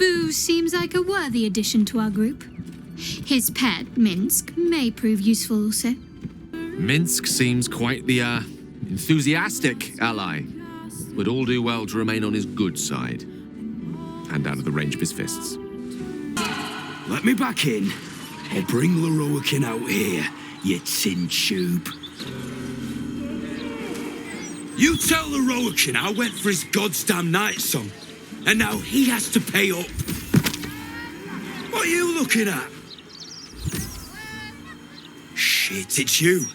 Boo seems like a worthy addition to our group. His pet, Minsk, may prove useful also. Minsk seems quite the, enthusiastic ally. Would all do well to remain on his good side. And out of the range of his fists. Let me back in, or bring Loroakin out here, you tin tube. You tell Loroakin I went for his goddamn night song, and now he has to pay up. What are you looking at? Shit, it's you.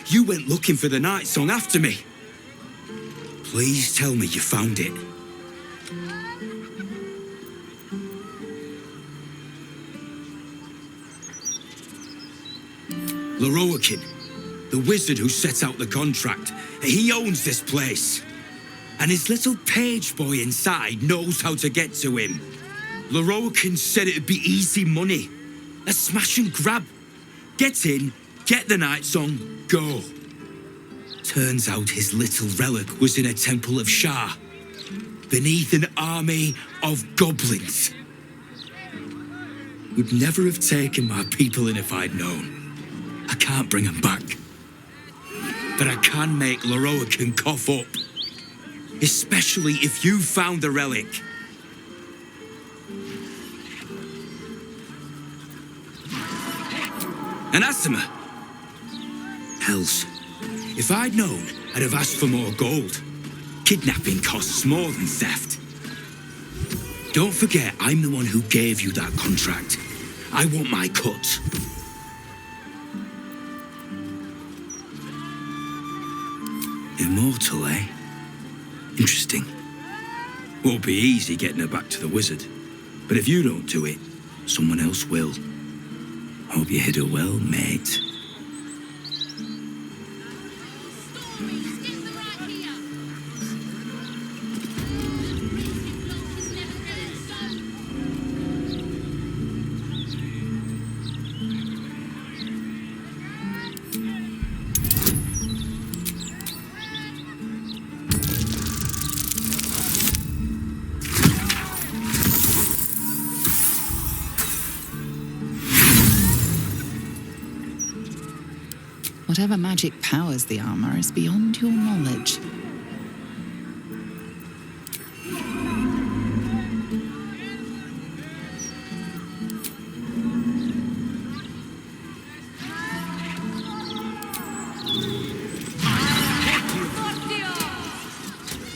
You went looking for the night song after me. Please tell me you found it. Loroakin, the wizard who set out the contract, he owns this place. And his little page boy inside knows how to get to him. Loroakin said it'd be easy money. A smash and grab. Get in, get the night song, go. Turns out his little relic was in a temple of Shah, beneath an army of goblins. Would never have taken my people in if I'd known. I can't bring them back. But I can make Loroakin cough up. Especially if you found the relic. Anathema. Hells. If I'd known, I'd have asked for more gold. Kidnapping costs more than theft. Don't forget, I'm the one who gave you that contract. I want my cut. Immortal, eh? Interesting. Won't be easy getting her back to the wizard. But if you don't do it, someone else will. Hope you hid her well, mate. Whatever magic powers the armor is beyond your knowledge.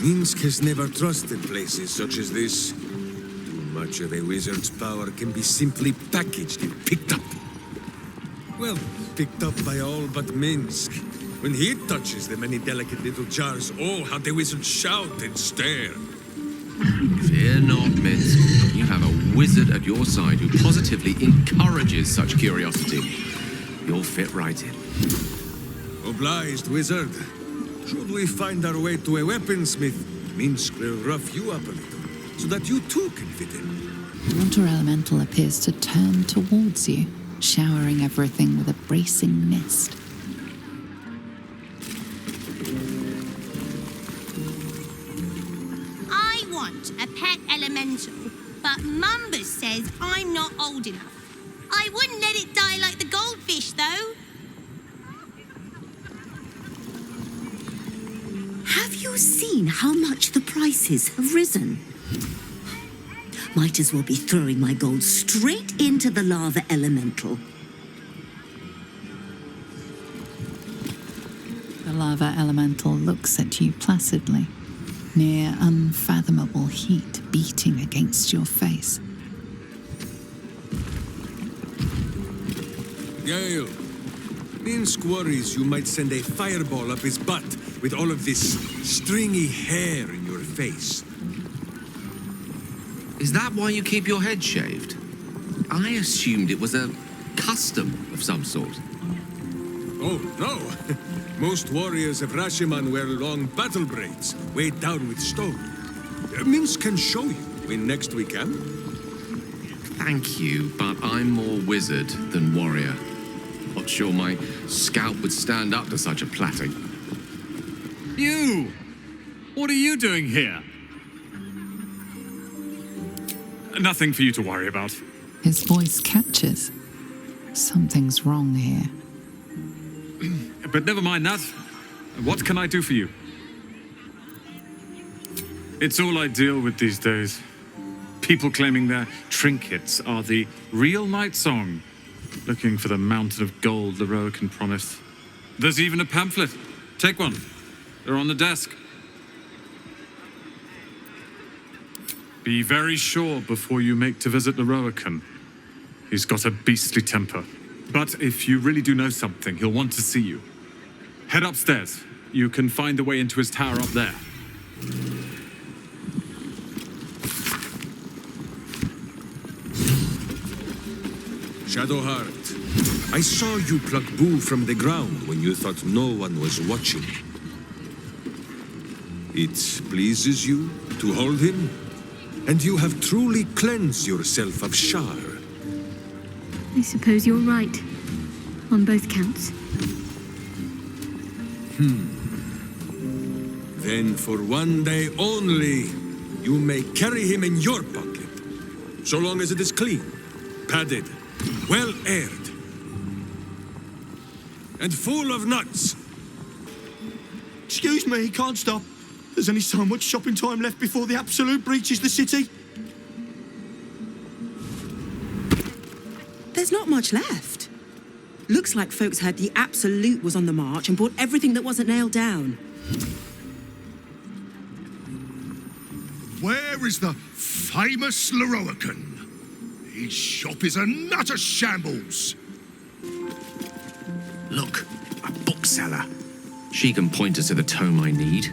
Minsk has never trusted places such as this. Too much of a wizard's power can be simply packaged and picked up. Well, picked up by all but Minsk. When he touches the many delicate little jars, oh, how the wizards shout and stare. Fear not, Minsk. You have a wizard at your side who positively encourages such curiosity. You'll fit right in. Obliged, wizard. Should we find our way to a weaponsmith, Minsk will rough you up a little, so that you too can fit in. The water elemental appears to turn towards you, showering everything with a bracing mist. I want a pet elemental, but Mumbus says I'm not old enough. I wouldn't let it die like the goldfish, though. Have you seen how much the prices have risen? Might as well be throwing my gold straight into the lava elemental. The lava elemental looks at you placidly, near unfathomable heat beating against your face. Gale, Minsk worries you might send a fireball up his butt with all of this stringy hair in your face. Is that why you keep your head shaved? I assumed it was a custom of some sort. Oh, no. Most warriors of Rashiman wear long battle braids, weighed down with stone. Minsk can show you when next we can. Thank you, but I'm more wizard than warrior. Not sure my scalp would stand up to such a platting. You! What are you doing here? Nothing for you to worry about. His voice catches. Something's wrong here. But never mind that. What can I do for you? It's all I deal with these days. People claiming their trinkets are the real night song, looking for the mountain of gold Leroy can promise. There's even a pamphlet. Take one. They're on the desk. Be very sure before you make to visit Leroican. He's got a beastly temper. But if you really do know something, he'll want to see you. Head upstairs. You can find the way into his tower up there. Shadowheart, I saw you pluck Boo from the ground when you thought no one was watching. It pleases you to hold him? And you have truly cleansed yourself of Shar. I suppose you're right. On both counts. Then for one day only, you may carry him in your pocket. So long as it is clean, padded, well aired, and full of nuts. Excuse me, he can't stop. There's only so much shopping time left before the Absolute breaches the city. There's not much left. Looks like folks heard the Absolute was on the march and bought everything that wasn't nailed down. Where is the famous Leroican? His shop is a nutter shambles. Look, a bookseller. She can point us to the tome I need.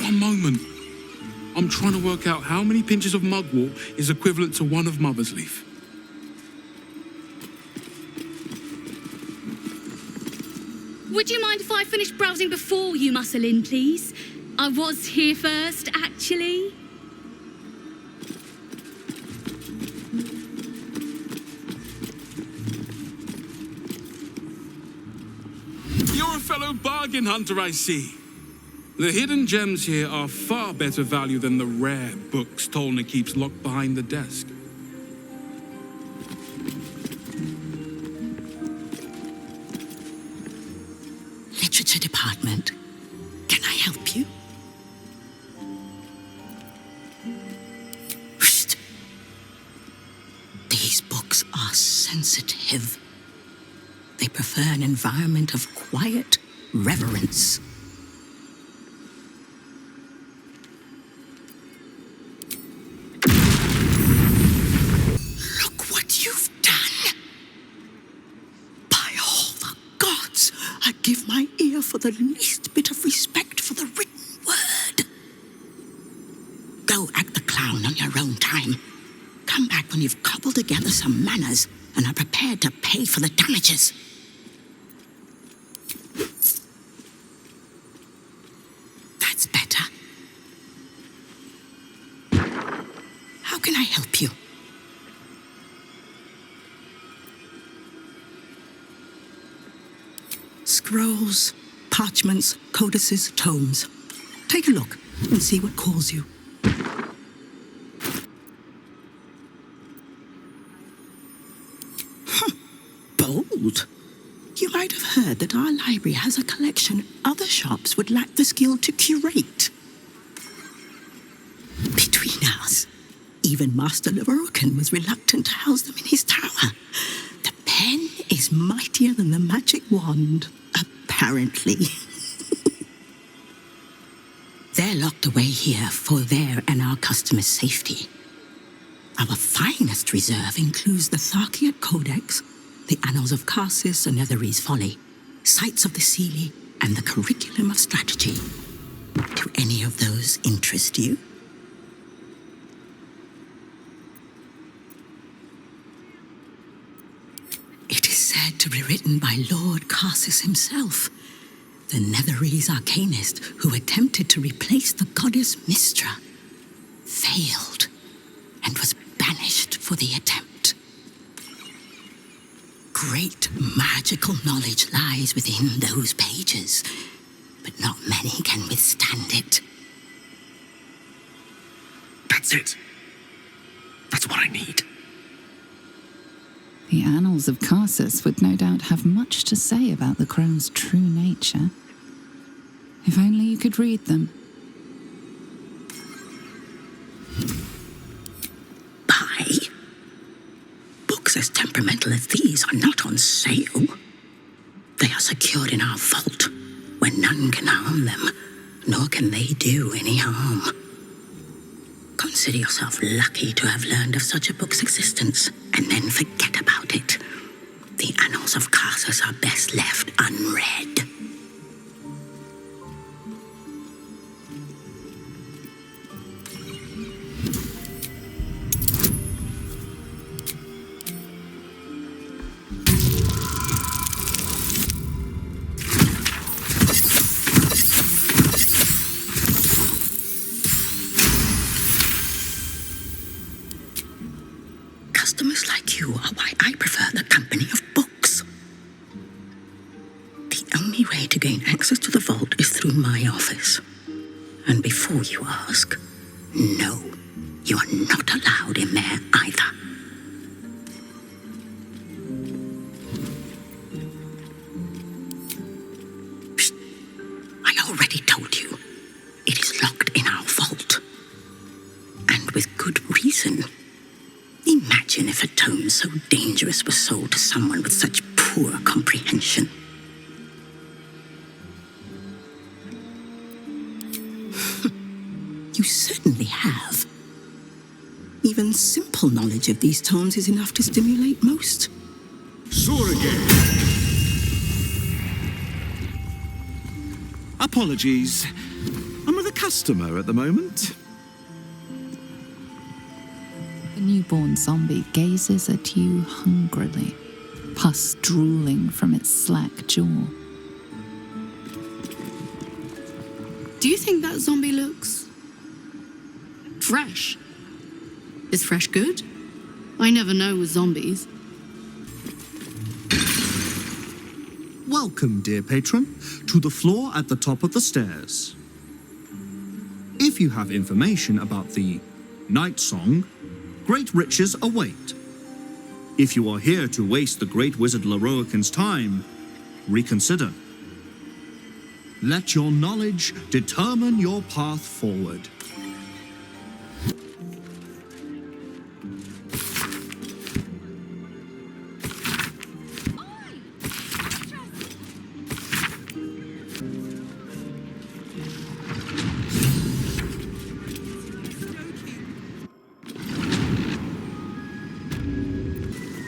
One moment. I'm trying to work out how many pinches of mugwort is equivalent to one of Mother's Leaf. Would you mind if I finished browsing before you muscle in, please? I was here first, actually. You're a fellow bargain hunter, I see. The hidden gems here are far better value than the rare books Tolna keeps locked behind the desk. Literature department. Can I help you? Shh. These books are sensitive. They prefer an environment of quiet reverence. Look what you've done. By all the gods, I'd give my ear for the least bit of respect for the written word. Go act the clown on your own time. Come back when you've cobbled together some manners and are prepared to pay for the damages. That's better. How can I help you? Scrolls, parchments, codices, tomes. Take a look and see what calls you. Bold. You might have heard that our library has a collection other shops would lack the skill to curate. Between us, even Master Leroican was reluctant to house them in his tower. The pen is mightier than the magic wand, apparently. They're locked away here for their and our customers' safety. Our finest reserve includes the Tharkiot Codex, the Annals of Karsus and Netherese Folly, Sights of the Seelie, and the Curriculum of Strategy. Do any of those interest you? It is said to be written by Lord Karsus himself, the Netherese arcanist who attempted to replace the goddess Mystra, failed, and was banished for the attempt. Great magical knowledge lies within those pages, but not many can withstand it. That's it. That's what I need. The annals of Karsus would no doubt have much to say about the crone's true nature. If only you could read them. Buy? Books as temperamental as these are not on sale. They are secured in our vault, where none can harm them, nor can they do any harm. Consider yourself lucky to have learned of such a book's existence, and then forget about it. The annals of Karsus are best left unread. Customers like you are why I prefer the company of books. The only way to gain access to the vault is through my office. And before you ask, no, you are not allowed in there either. Psst. I already told you. It is locked in our vault. And with good reason. Imagine if a tome so dangerous was sold to someone with such poor comprehension. You certainly have. Even simple knowledge of these tomes is enough to stimulate most. Again. Apologies. I'm with a customer at the moment. The newborn zombie gazes at you hungrily, pus drooling from its slack jaw. Do you think that zombie looks fresh? Is fresh good? I never know with zombies. Welcome, dear patron, to the floor at the top of the stairs. If you have information about the Night Song, great riches await. If you are here to waste the great wizard Lorroakan's time, reconsider. Let your knowledge determine your path forward.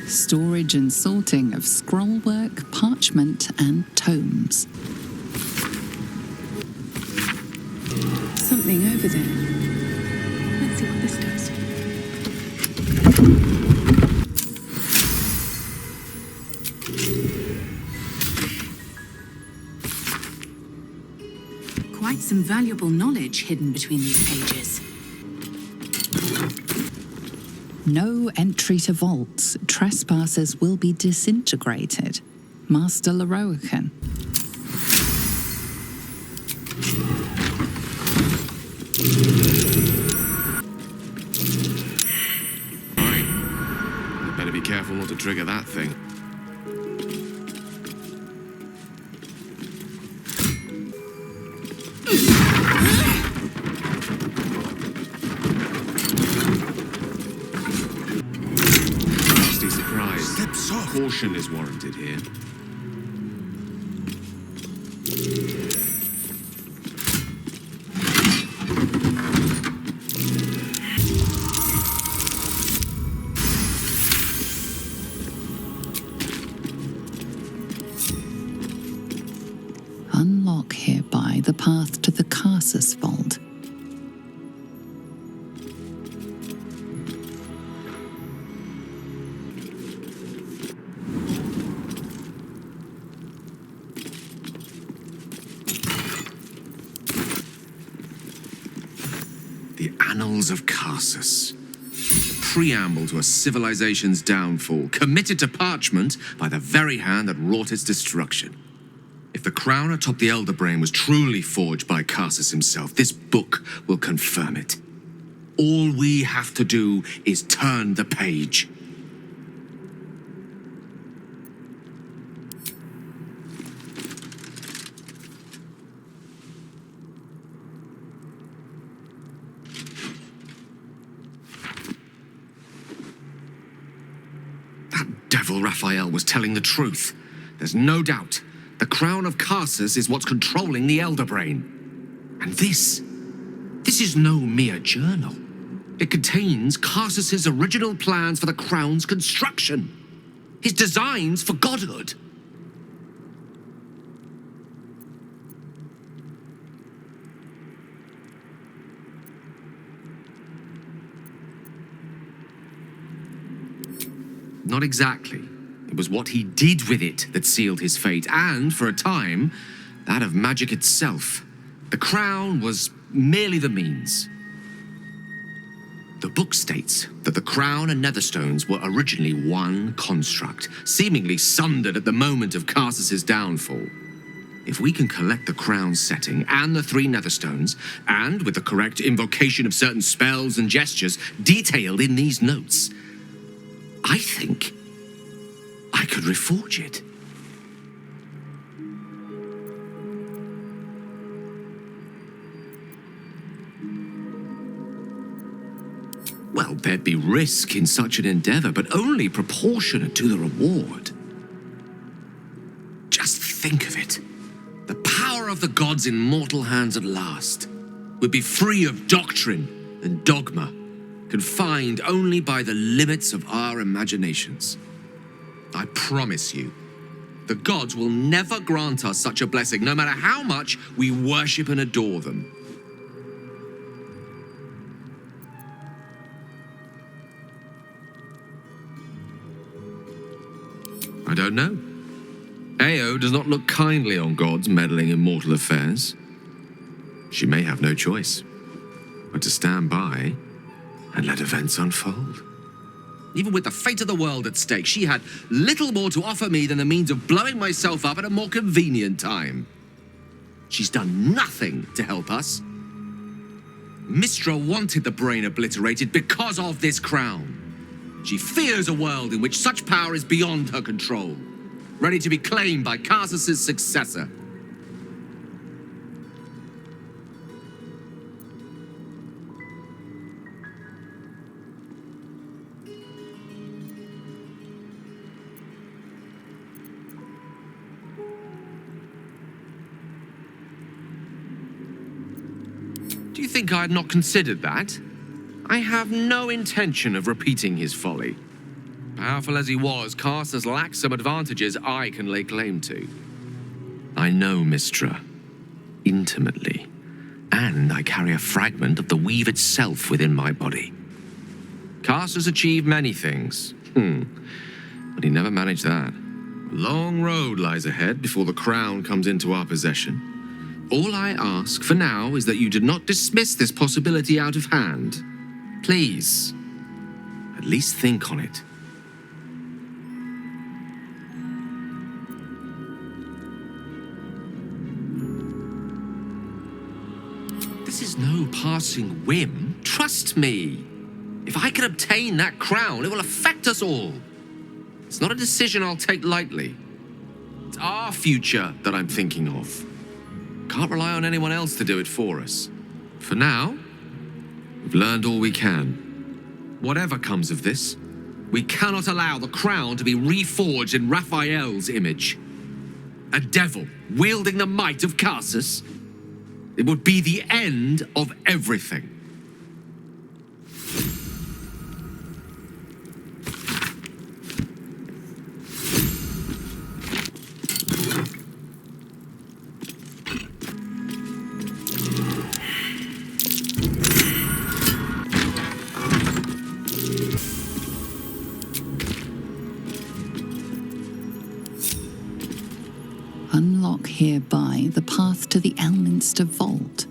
Storage and sorting of scrollwork, parchment, and tomes. Something over there. Let's see what this does. Quite some valuable knowledge hidden between these pages. No entry to vaults. Trespassers will be disintegrated. Master Lorroakan. Right. You better be careful not to trigger that thing. Caution is warranted here. Unlock hereby the path to the Karsus Vault. The Annals of Karsus. Preamble to a civilization's downfall, committed to parchment by the very hand that wrought its destruction. If the crown atop the Elder Brain was truly forged by Karsus himself, this book will confirm it. All we have to do is turn the page. That devil Raphael was telling the truth. There's no doubt. The crown of Karsus is what's controlling the Elder Brain. And this is no mere journal. It contains Karsus's original plans for the crown's construction. His designs for godhood. Not exactly. It was what he did with it that sealed his fate, and, for a time, that of magic itself. The crown was merely the means. The book states that the crown and netherstones were originally one construct, seemingly sundered at the moment of Karsus's downfall. If we can collect the crown's setting and the 3 netherstones, and with the correct invocation of certain spells and gestures detailed in these notes, I think I could reforge it. Well, there'd be risk in such an endeavor, but only proportionate to the reward. Just think of it. The power of the gods in mortal hands at last would be free of doctrine and dogma, confined only by the limits of our imaginations. I promise you, the gods will never grant us such a blessing, no matter how much we worship and adore them. I don't know. Ao does not look kindly on gods meddling in mortal affairs. She may have no choice but to stand by and let events unfold. Even with the fate of the world at stake, she had little more to offer me than the means of blowing myself up at a more convenient time. She's done nothing to help us. Mistra wanted the brain obliterated because of this crown. She fears a world in which such power is beyond her control, ready to be claimed by Karsus's successor. Do you think I had not considered that? I have no intention of repeating his folly. Powerful as he was, Karsus lacked some advantages I can lay claim to. I know Mistra intimately, and I carry a fragment of the weave itself within my body. Karsus achieved many things, but he never managed that. A long road lies ahead before the crown comes into our possession. All I ask for now is that you do not dismiss this possibility out of hand. Please, at least think on it. This is no passing whim. Trust me. If I can obtain that crown, it will affect us all. It's not a decision I'll take lightly. It's our future that I'm thinking of. Can't rely on anyone else to do it for us. For now, we've learned all we can. Whatever comes of this, we cannot allow the crown to be reforged in Raphael's image. A devil wielding the might of Karsus. It would be the end of everything. Unlock hereby the path to the Elminster Vault.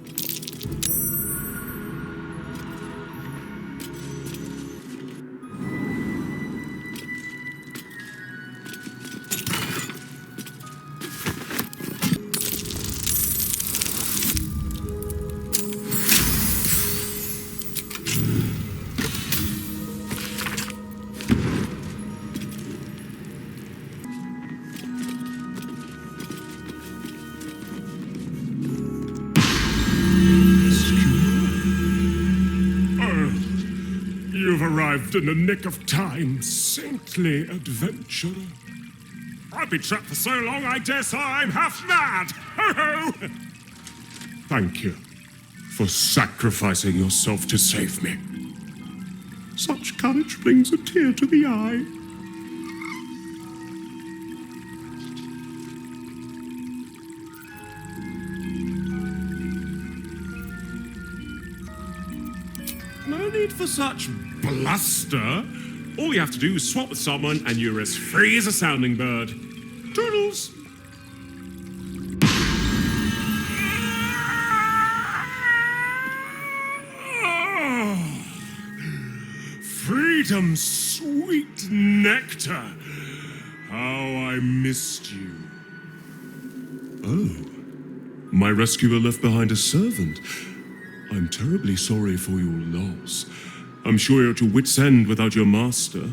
arrived in the nick of time, saintly adventurer. I've been trapped for so long, I dare say I'm half mad. Ho ho! Thank you for sacrificing yourself to save me. Such courage brings a tear to the eye. No need for such bluster. All you have to do is swap with someone and you're as free as a sounding bird. Toodles! Oh, freedom's sweet nectar. How I missed you. Oh, my rescuer left behind a servant. I'm terribly sorry for your loss. I'm sure you're at your wit's end without your master.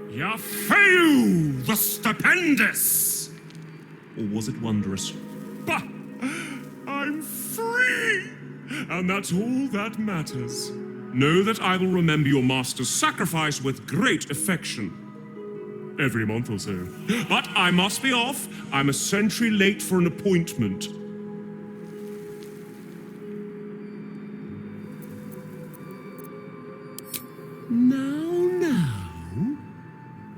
Yafeu, the stupendous! Or was it wondrous? Bah! I'm free! And that's all that matters. Know that I will remember your master's sacrifice with great affection. Every month or so. But I must be off. I'm a century late for an appointment. Now.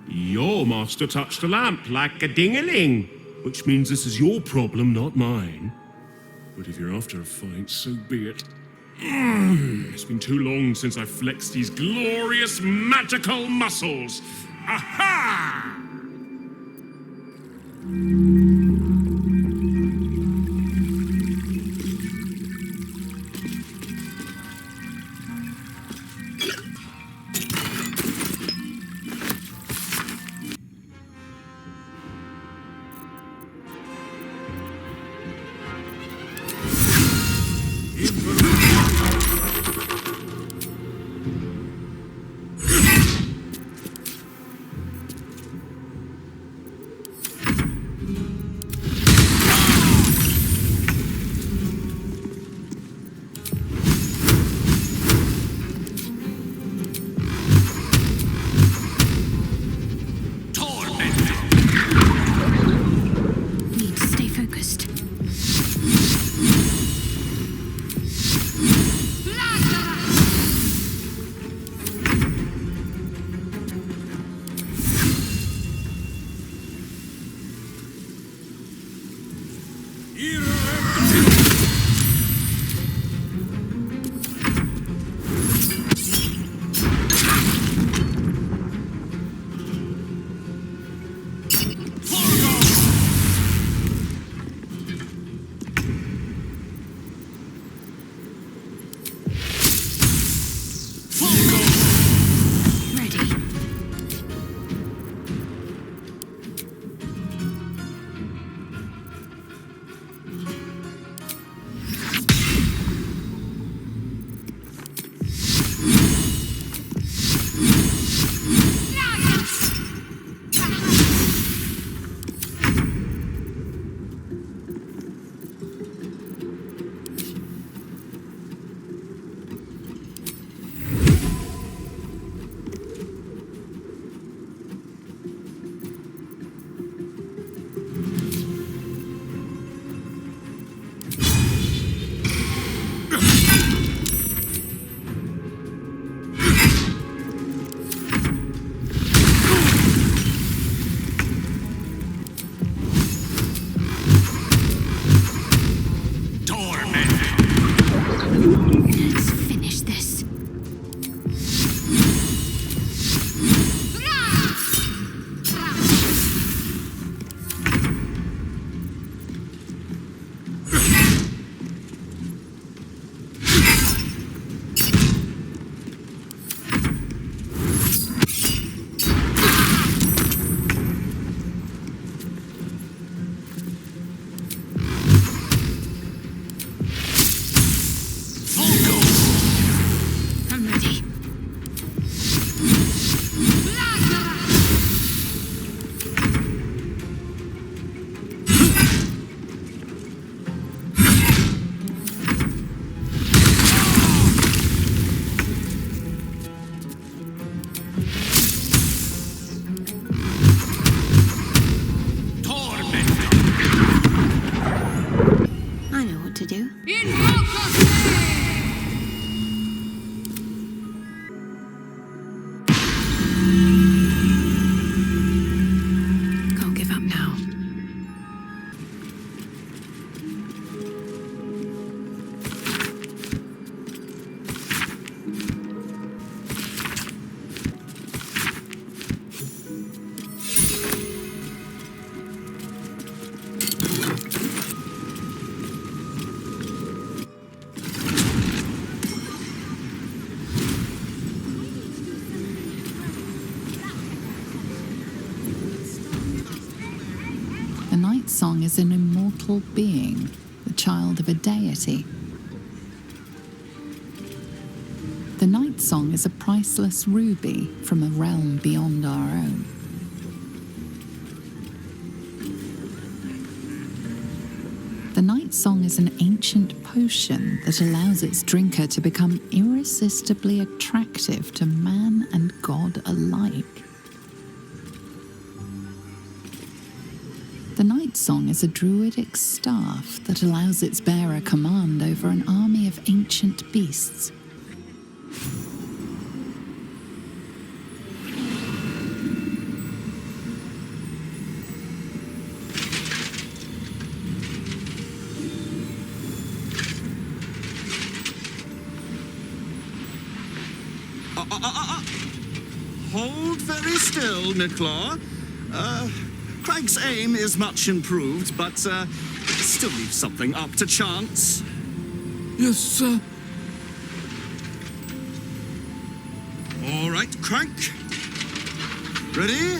Your master touched a lamp like a ding-a-ling, which means this is your problem, not mine. But if you're after a fight, so be it. It's been too long since I flexed these glorious magical muscles. Aha! to do. Can't give up now. The Night Song is an immortal being, the child of a deity. The Night Song is a priceless ruby from a realm beyond our own. The Night Song is an ancient potion that allows its drinker to become irresistibly attractive to man and god alike. The Night Song is a druidic staff that allows its bearer command over an army of ancient beasts. Hold very still, Nicklaw. Craig's aim is much improved, but still leaves something up to chance. Yes, sir. All right, Crank. Ready?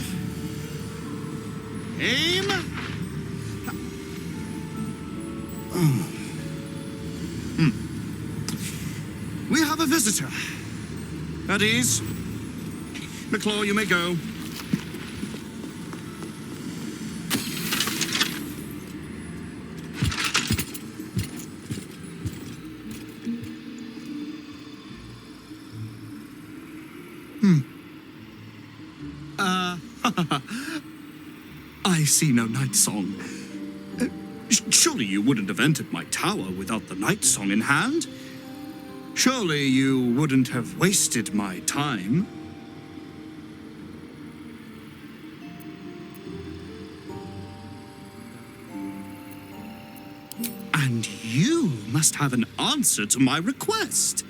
Aim. We have a visitor. At ease. Nicklaw, you may go. I see no Night Song. Surely you wouldn't have entered my tower without the Night Song in hand? Surely you wouldn't have wasted my time? And you must have an answer to my request.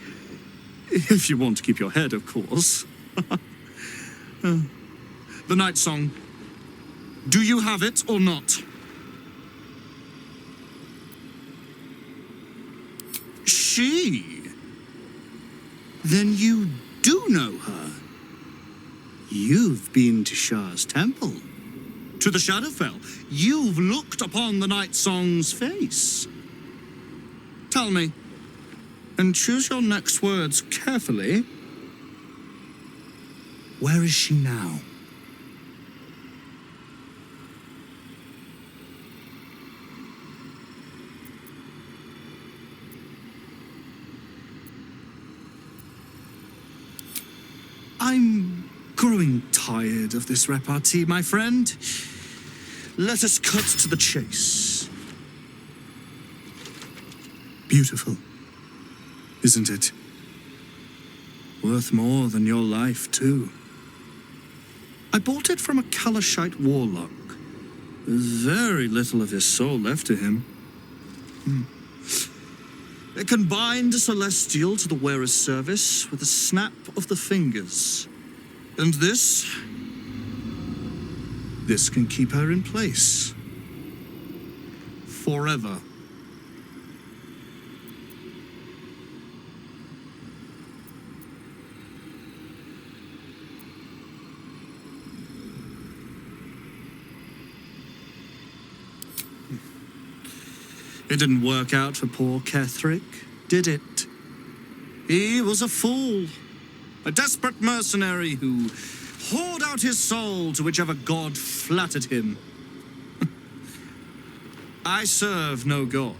If you want to keep your head, of course. The Night Song. Do you have it or not? She? Then you do know her. You've been to Shah's temple. To the Shadowfell. You've looked upon the Night Song's face. Tell me, and choose your next words carefully. Where is she now? I'm growing tired of this repartee, my friend. Let us cut to the chase. Beautiful, isn't it? Worth more than your life, too. I bought it from a Kalashite warlock. There's very little of his soul left to him. It can bind a celestial to the wearer's service with a snap of the fingers. And this can keep her in place. Forever. It didn't work out for poor Ketherick, did it? He was a fool, a desperate mercenary who poured out his soul to whichever god flattered him. I serve no god,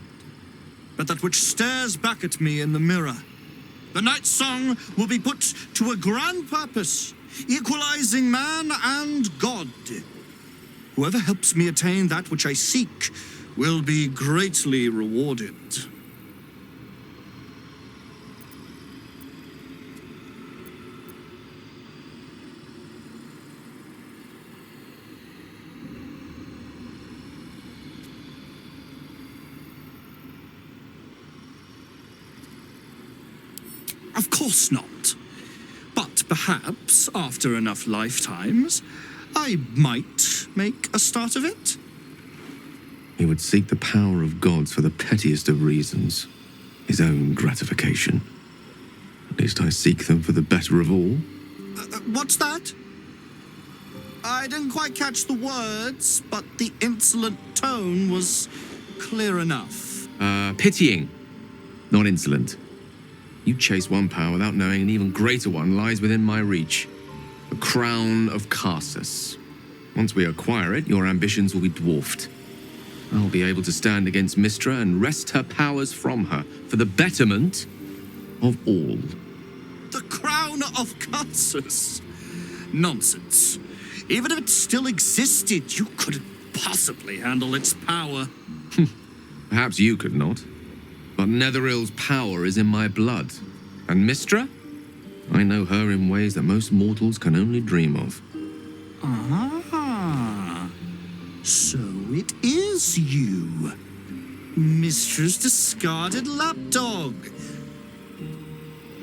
but that which stares back at me in the mirror. The Night Song will be put to a grand purpose, equalizing man and god. Whoever helps me attain that which I seek will be greatly rewarded. Of course not. But perhaps, after enough lifetimes, I might make a start of it. He would seek the power of gods for the pettiest of reasons. His own gratification. At least I seek them for the better of all. What's that? I didn't quite catch the words, but the insolent tone was clear enough. Pitying, not insolent. You chase one power without knowing an even greater one lies within my reach. The crown of Karsus. Once we acquire it, your ambitions will be dwarfed. I'll be able to stand against Mystra and wrest her powers from her for the betterment of all. The crown of Karsus? Nonsense. Even if it still existed, you couldn't possibly handle its power. Perhaps you could not. But Netherill's power is in my blood. And Mystra? I know her in ways that most mortals can only dream of. Ah, so it is you. Mystra's discarded lapdog.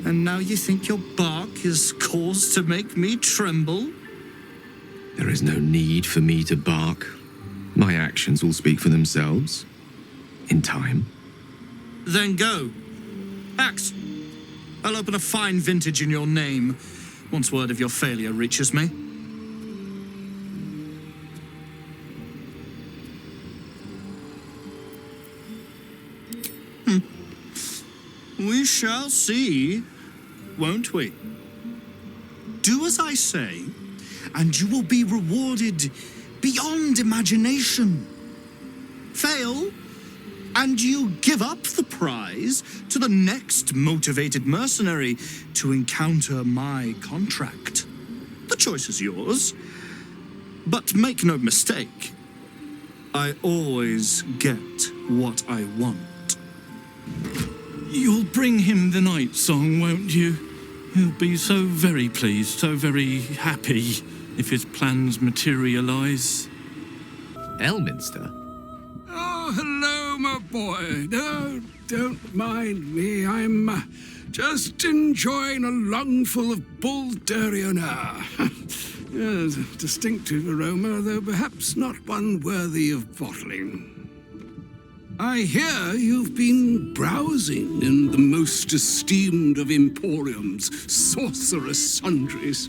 And now you think your bark is cause to make me tremble? There is no need for me to bark. My actions will speak for themselves. In time. Then go. Act. I'll open a fine vintage in your name once word of your failure reaches me. We shall see, won't we? Do as I say, and you will be rewarded beyond imagination. Fail, and you give up the prize to the next motivated mercenary to encounter my contract. The choice is yours, but make no mistake, I always get what I want. You'll bring him the night song, won't you? He'll be so very pleased, so very happy if his plans materialize. Elminster? Oh, hello, my boy. No, don't mind me. I'm just enjoying a lungful of Baldurian air. Yes, a distinctive aroma, though perhaps not one worthy of bottling. I hear you've been browsing in the most esteemed of emporiums, sorcerous sundries.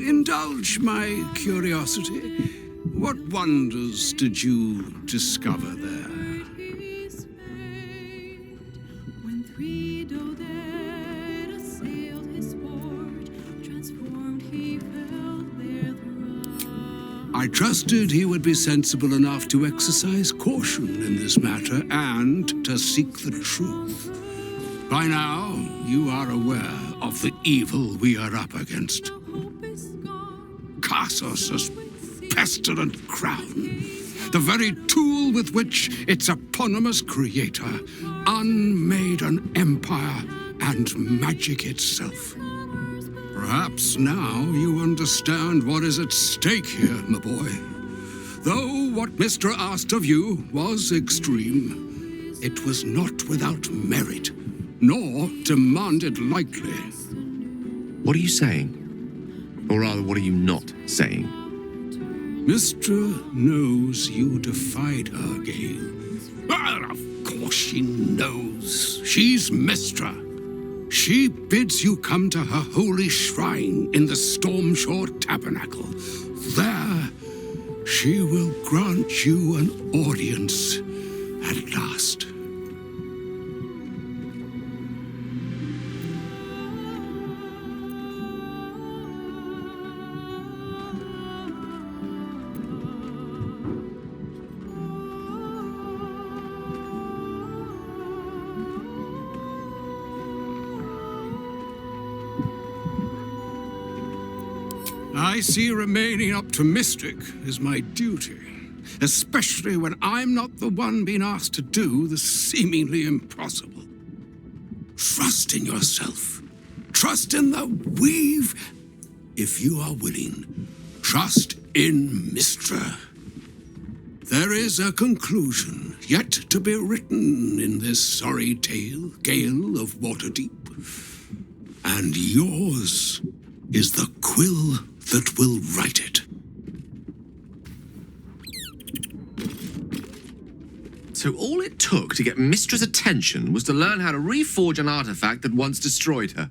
Indulge my curiosity. What wonders did you discover there? I trusted he would be sensible enough to exercise caution in this matter and to seek the truth. By now, you are aware of the evil we are up against. Karsus' pestilent crown, the very tool with which its eponymous creator unmade an empire and magic itself. Perhaps now you understand what is at stake here, my boy. Though what Mr. asked of you was extreme, it was not without merit, nor demanded lightly. What are you saying? Or rather, what are you not saying? Mystra knows you defied her, Gale. Well, of course she knows. She's Mystra. She bids you come to her holy shrine in the Stormshore Tabernacle. There, she will grant you an audience at last. I see remaining optimistic is my duty, especially when I'm not the one being asked to do the seemingly impossible. Trust in yourself. Trust in the weave. If you are willing, trust in Mystra. There is a conclusion yet to be written in this sorry tale, Gale of Waterdeep. And yours is the quill that will write it. So all it took to get Mistra's attention was to learn how to reforge an artifact that once destroyed her.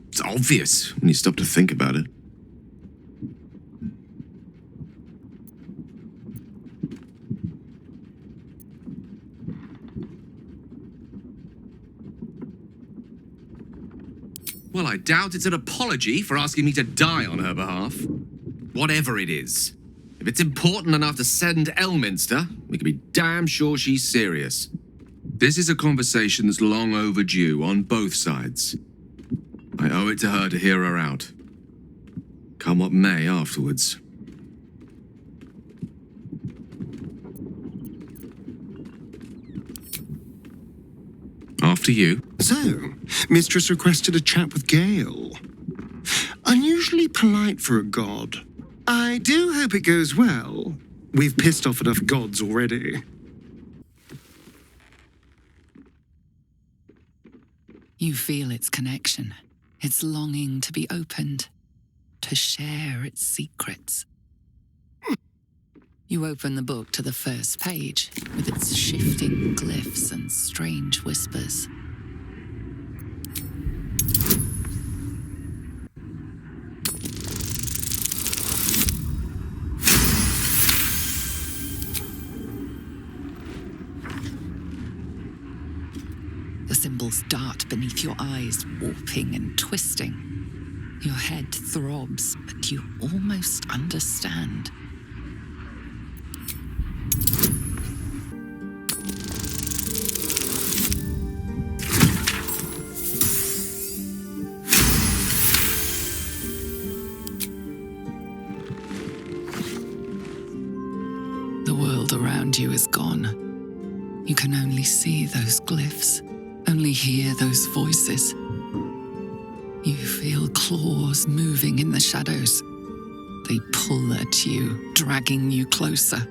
It's obvious when you stop to think about it. Well, I doubt it's an apology for asking me to die on her behalf. Whatever it is. If it's important enough to send Elminster, we can be damn sure she's serious. This is a conversation that's long overdue on both sides. I owe it to her to hear her out. Come what may afterwards. After you. So, Mistress requested a chat with Gale. Unusually polite for a god. I do hope it goes well. We've pissed off enough gods already. You feel its connection, its longing to be opened, to share its secrets. You open the book to the first page, with its shifting glyphs and strange whispers. The symbols dart beneath your eyes, warping and twisting. Your head throbs, but you almost understand. The world around you is gone. You can only see those glyphs, only hear those voices. You feel claws moving in the shadows. They pull at you, dragging you closer.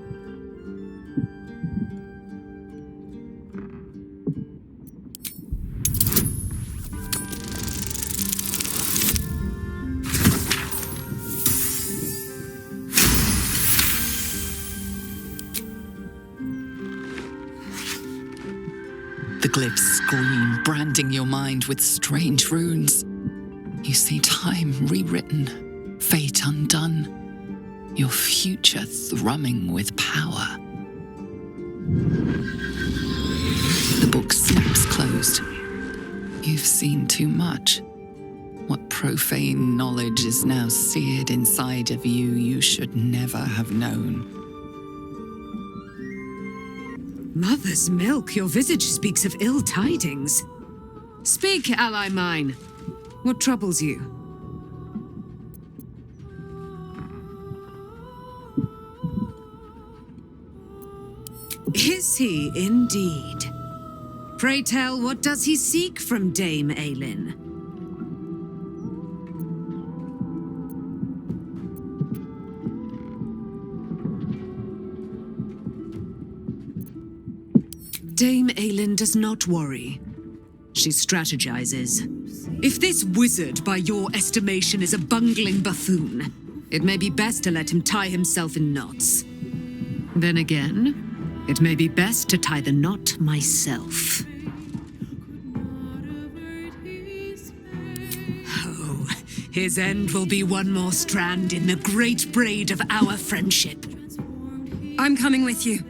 The glyphs scream, branding your mind with strange runes. You see time rewritten, fate undone, your future thrumming with power. The book snaps closed. You've seen too much. What profane knowledge is now seared inside of you you should never have known. Mother's milk, your visage speaks of ill tidings. Speak, ally mine. What troubles you? Is he indeed? Pray tell, what does he seek from Dame Aelin? Dame Aelin does not worry. She strategizes. If this wizard, by your estimation, is a bungling buffoon, it may be best to let him tie himself in knots. Then again, it may be best to tie the knot myself. Oh, his end will be one more strand in the great braid of our friendship. I'm coming with you.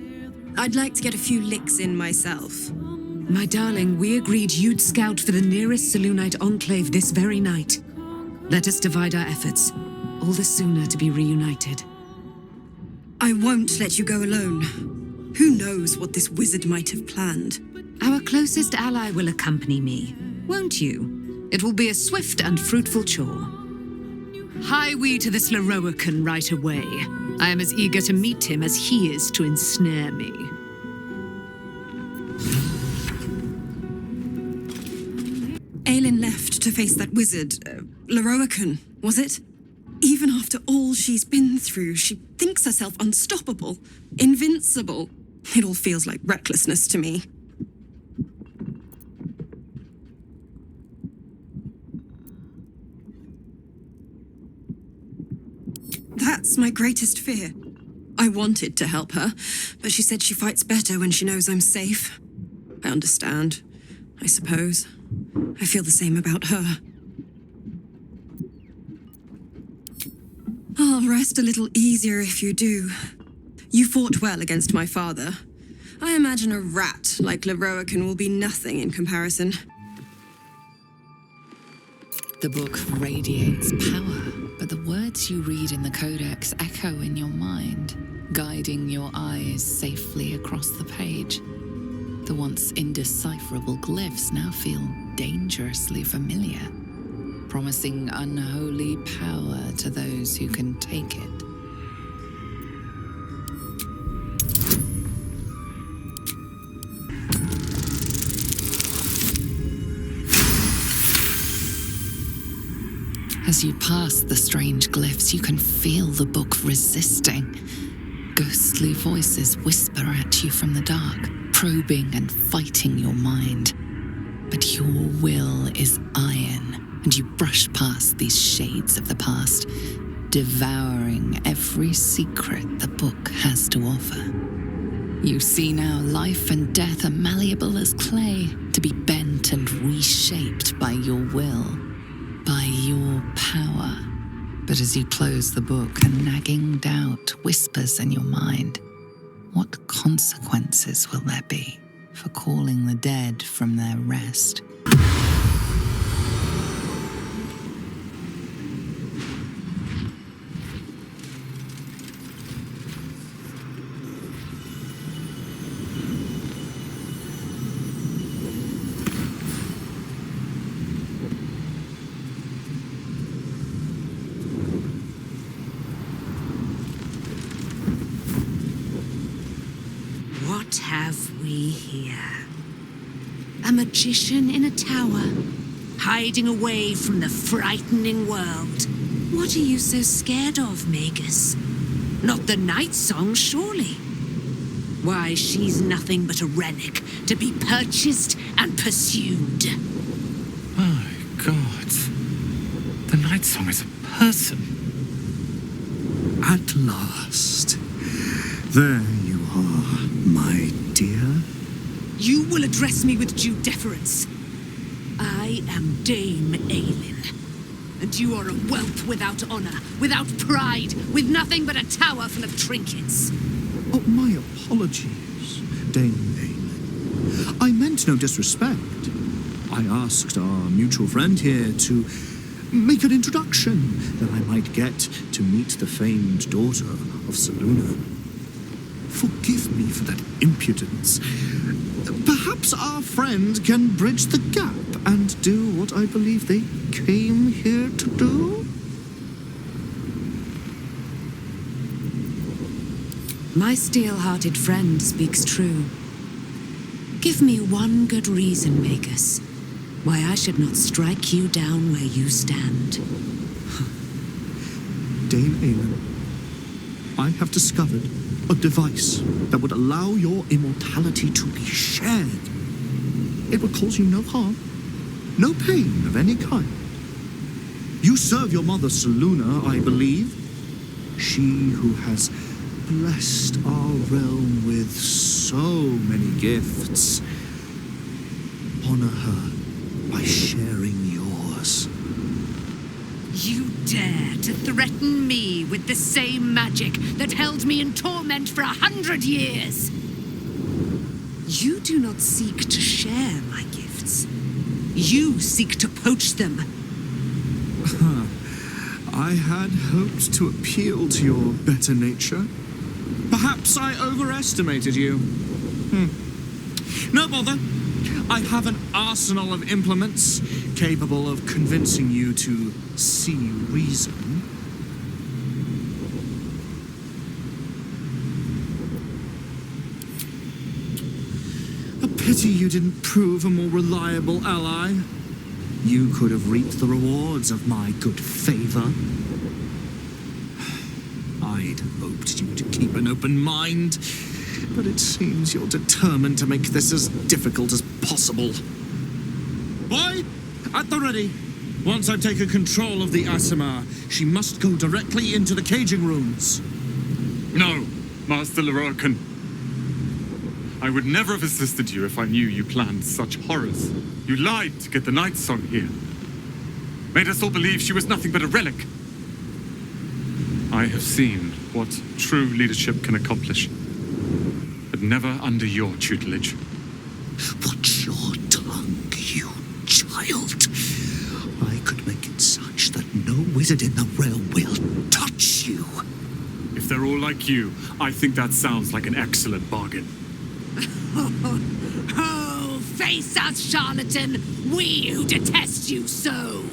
I'd like to get a few licks in myself. My darling, we agreed you'd scout for the nearest Selûnite enclave this very night. Let us divide our efforts, all the sooner to be reunited. I won't let you go alone. Who knows what this wizard might have planned? Our closest ally will accompany me, won't you? It will be a swift and fruitful chore. Hie we to this Lorroakan right away. I am as eager to meet him as he is to ensnare me. Aelin left to face that wizard, Lorroakan, was it? Even after all she's been through, she thinks herself unstoppable, invincible. It all feels like recklessness to me. That's my greatest fear. I wanted to help her, but she said she fights better when she knows I'm safe. I understand, I suppose. I feel the same about her. I'll rest a little easier if you do. You fought well against my father. I imagine a rat like Leroican will be nothing in comparison. The book radiates power, but the words you read in the codex echo in your mind, guiding your eyes safely across the page. The once indecipherable glyphs now feel dangerously familiar, promising unholy power to those who can take it. As you pass the strange glyphs, you can feel the book resisting. Ghostly voices whisper at you from the dark, probing and fighting your mind. But your will is iron, and you brush past these shades of the past, devouring every secret the book has to offer. You see now life and death are malleable as clay, to be bent and reshaped by your will, by your power. But as you close the book, a nagging doubt whispers in your mind. What consequences will there be for calling the dead from their rest? What have we here? A magician in a tower, hiding away from the frightening world. What are you so scared of, Magus? Not the night song, surely? Why, she's nothing but a relic to be purchased and pursued. My God. The night song is a person. At last. There you are, my dear. You will address me with due deference. I am Dame Aelin, and you are a whelp without honor, without pride, with nothing but a tower full of trinkets. Oh, my apologies, Dame Aelin. I meant no disrespect. I asked our mutual friend here to make an introduction, that I might get to meet the famed daughter of Selûne. Forgive me for that impudence. Perhaps our friend can bridge the gap and do what I believe they came here to do? My steel-hearted friend speaks true. Give me one good reason, Magus, why I should not strike you down where you stand. Dame Aelin, I have discovered a device that would allow your immortality to be shared. It would cause you no harm, no pain of any kind. You serve your mother Selûne, I believe. She who has blessed our realm with so many gifts. Honor her by sharing yours. You dare to threaten me with the same magic that held me in torment for 100 years? You do not seek to share my gifts. You seek to poach them. I had hoped to appeal to your better nature. Perhaps I overestimated you. No bother. I have an arsenal of implements capable of convincing you to see reason. A pity you didn't prove a more reliable ally. You could have reaped the rewards of my good favor. I'd hoped you to keep an open mind, but it seems you're determined to make this as difficult as possible. Boy, at the ready. Once I've taken control of the Asimar, she must go directly into the caging rooms. No, Master Leroican. I would never have assisted you if I knew you planned such horrors. You lied to get the Night Song here. Made us all believe she was nothing but a relic. I have seen what true leadership can accomplish. But never under your tutelage. Watch your tongue, you child. I could make it such that no wizard in the realm will touch you. If they're all like you, I think that sounds like an excellent bargain. Oh, face us, charlatan, we who detest you so.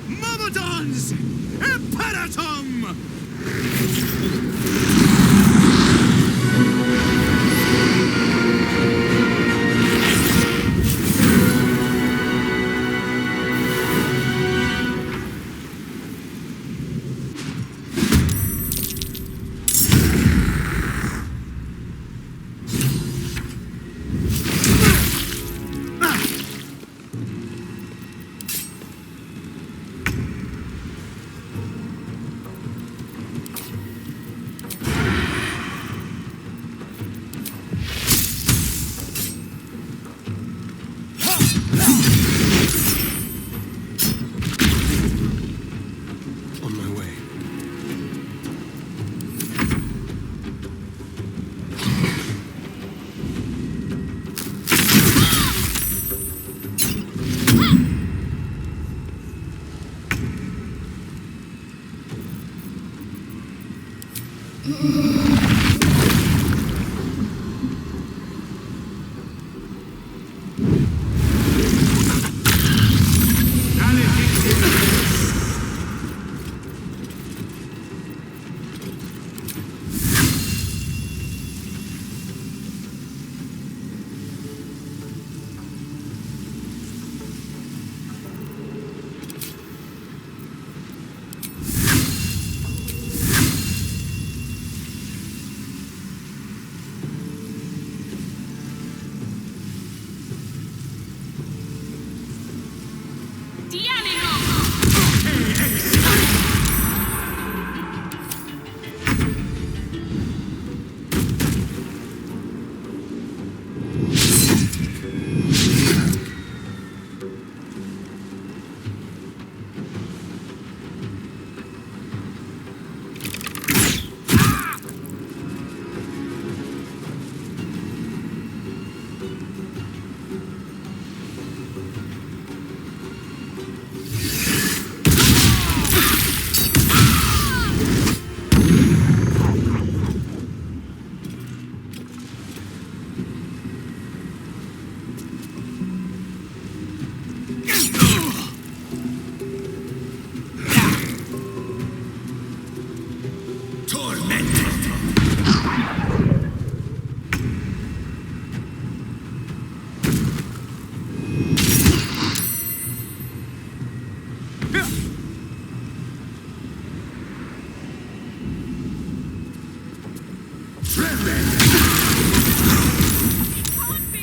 Myrmidons! Imperatum!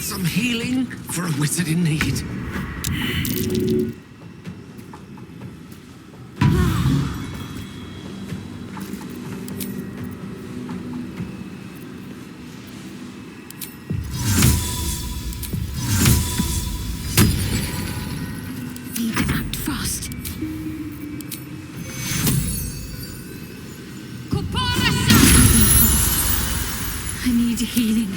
Some healing for a wizard in need. Need to act fast. I need healing.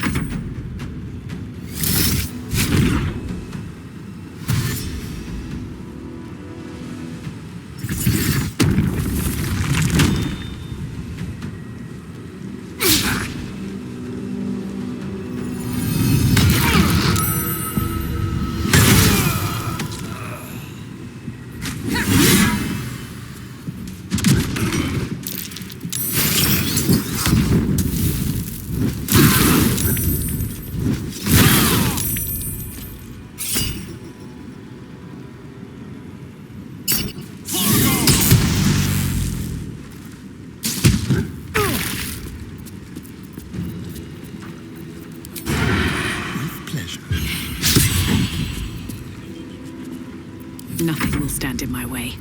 Nothing will stand in my way.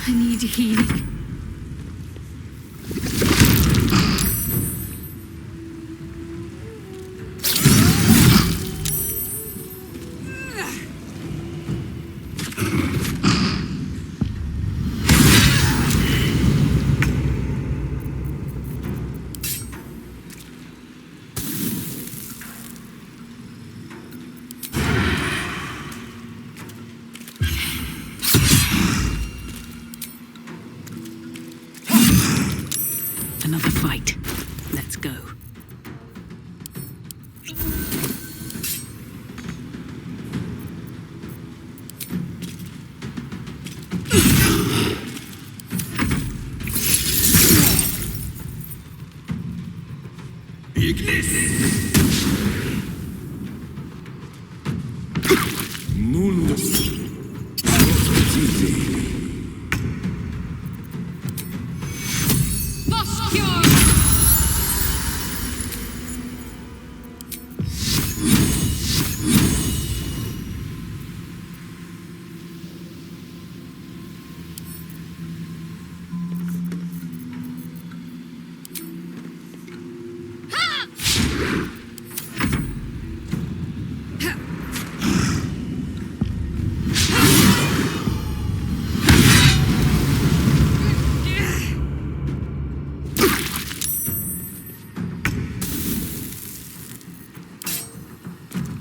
I need healing. Another fight. Let's go.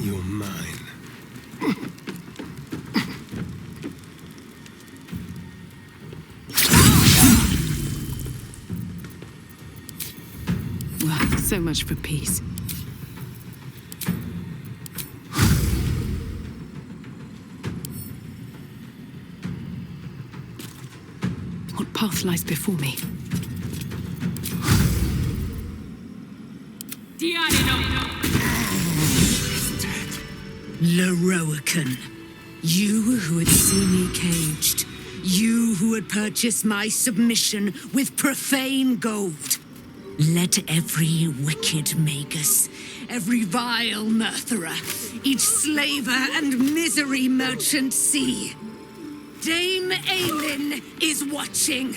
You're mine. Well, so much for peace. What path lies before me? Loroakan, you who had seen me caged, you who had purchased my submission with profane gold. Let every wicked magus, every vile murtherer, each slaver and misery merchant see. Dame Aelin is watching.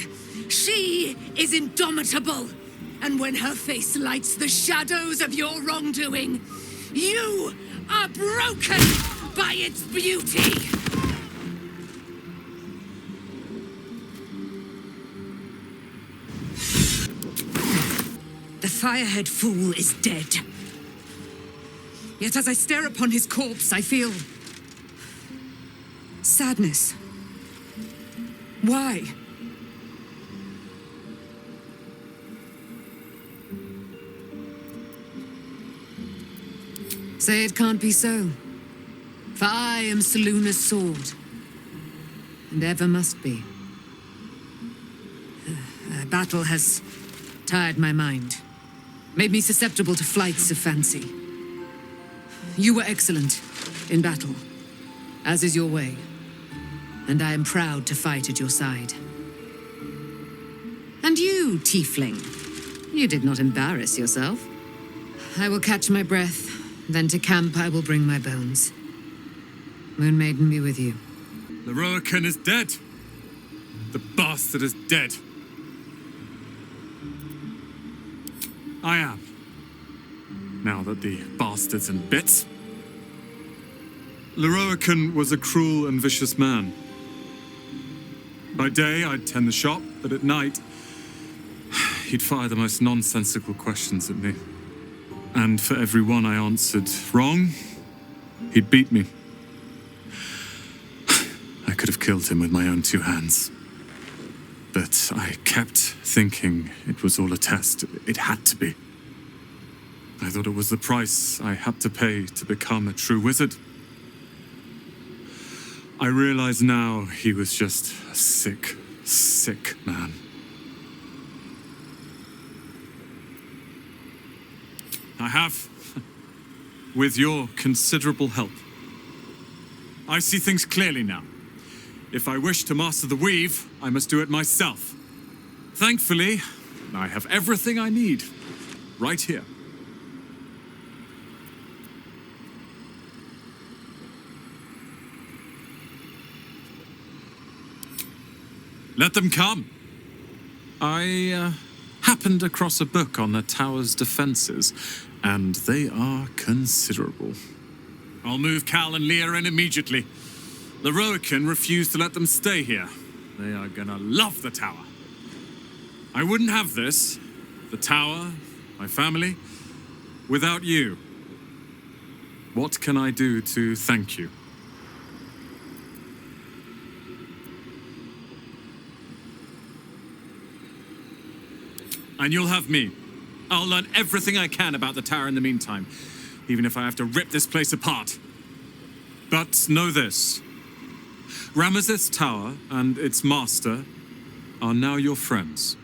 She is indomitable. And when her face lights the shadows of your wrongdoing, you are broken by its beauty. The Firehead Fool is dead. Yet as I stare upon his corpse, I feel sadness. Why? Say it can't be so. For I am Selûne's sword, and ever must be. Battle has tired my mind, made me susceptible to flights of fancy. You were excellent in battle, as is your way. And I am proud to fight at your side. And you, tiefling, you did not embarrass yourself. I will catch my breath, then to camp I will bring my bones. Moon Maiden be with you. Leroican is dead. The bastard is dead. I am. Now that the bastard's in bits. Leroican was a cruel and vicious man. By day, I'd tend the shop, but at night, he'd fire the most nonsensical questions at me. And for every one I answered wrong, he'd beat me. I could have killed him with my own 2 hands. But I kept thinking it was all a test. It had to be. I thought it was the price I had to pay to become a true wizard. I realize now he was just a sick, sick man. I have, with your considerable help. I see things clearly now. If I wish to master the weave, I must do it myself. Thankfully, I have everything I need, right here. Let them come. I happened across a book on the tower's defenses, and they are considerable. I'll move Cal and Leah in immediately. Leroican refused to let them stay here. They are gonna love the tower. I wouldn't have this, the tower, my family, without you. What can I do to thank you? And you'll have me. I'll learn everything I can about the tower in the meantime, even if I have to rip this place apart. But know this. Ramazith's tower and its master are now your friends.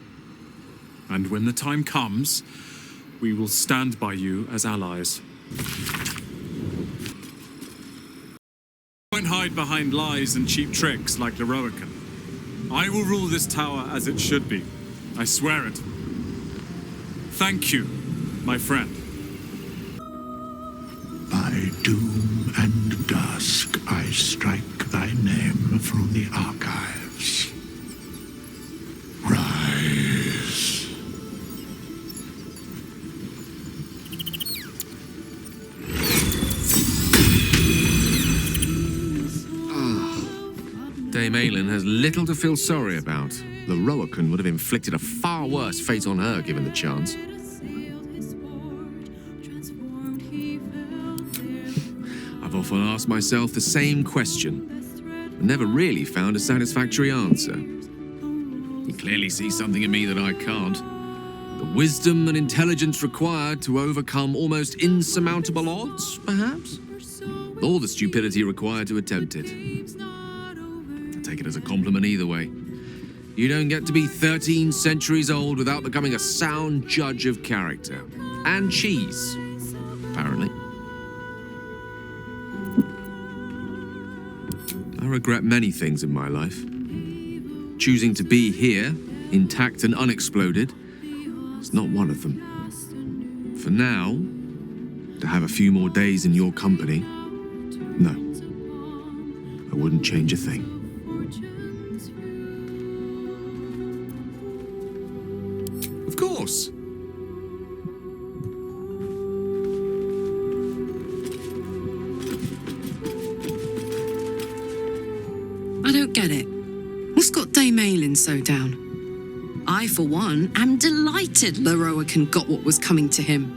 And when the time comes, we will stand by you as allies. Don't hide behind lies and cheap tricks like Leroican. I will rule this tower as it should be. I swear it. Thank you, my friend. By doom and dusk I strike thy name from the archives. Rise. Dame Aylin has little to feel sorry about. Leroican would have inflicted a far worse fate on her given the chance. I've often asked myself the same question, but never really found a satisfactory answer. You clearly see something in me that I can't. The wisdom and intelligence required to overcome almost insurmountable odds, perhaps? Or the stupidity required to attempt it. I take it as a compliment either way. You don't get to be 13 centuries old without becoming a sound judge of character. And cheese, apparently. I regret many things in my life. Choosing to be here, intact and unexploded, is not one of them. For now, to have a few more days in your company, no. I wouldn't change a thing. Of course. I don't get it. What's got Dame Aylin so down? I, for one, am delighted Leroican got what was coming to him.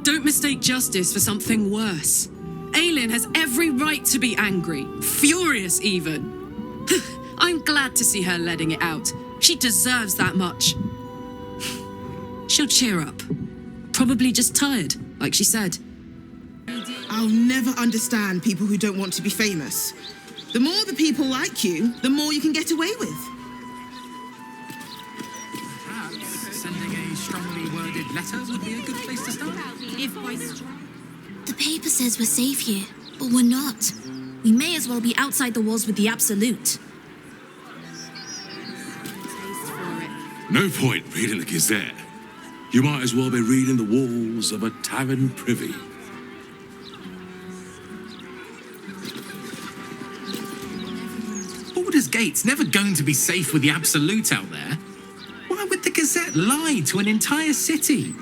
Don't mistake justice for something worse. Aylin has every right to be angry, furious even. I'm glad to see her letting it out. She deserves that much. She'll cheer up. Probably just tired, like she said. I'll never understand people who don't want to be famous. The more the people like you, the more you can get away with. Perhaps sending a strongly worded letter would be a good place to start. The paper says we're safe here, but we're not. We may as well be outside the walls with the Absolute. No point reading the Gazette. You might as well be reading the walls of a tavern privy. Baldur's Gate's never going to be safe with the Absolute out there. Why would the Gazette lie to an entire city?